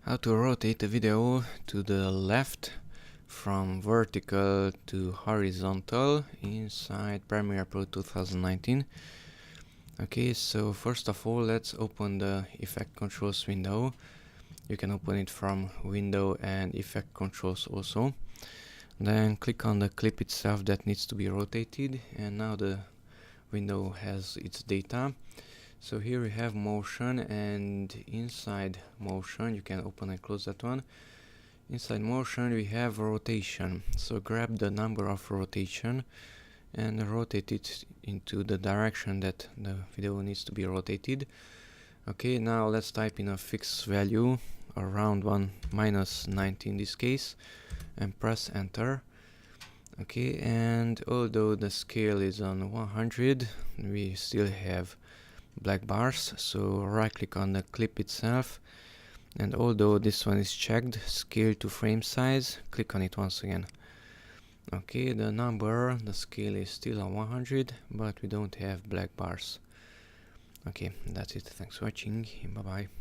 How to rotate a video to the left from vertical to horizontal inside Premiere Pro 2019. Okay, so first of all, let's open the effect controls window. You can open it from window and effect controls also. Then click on the clip itself that needs to be rotated, and now the window has its data. So here we have motion, and inside motion, you can open and close that one. Inside motion we have rotation, so grab the number of rotation and rotate it into the direction that the video needs to be rotated. Okay, now let's type in a fixed value, around -90 in this case, and press enter. Okay, and although the scale is on 100, we still have black bars, so right click on the clip itself, and although this one is checked, scale to frame size, click on it once again. Okay, the scale is still on 100, but we don't have black bars. Okay, that's it. Thanks for watching. Bye bye.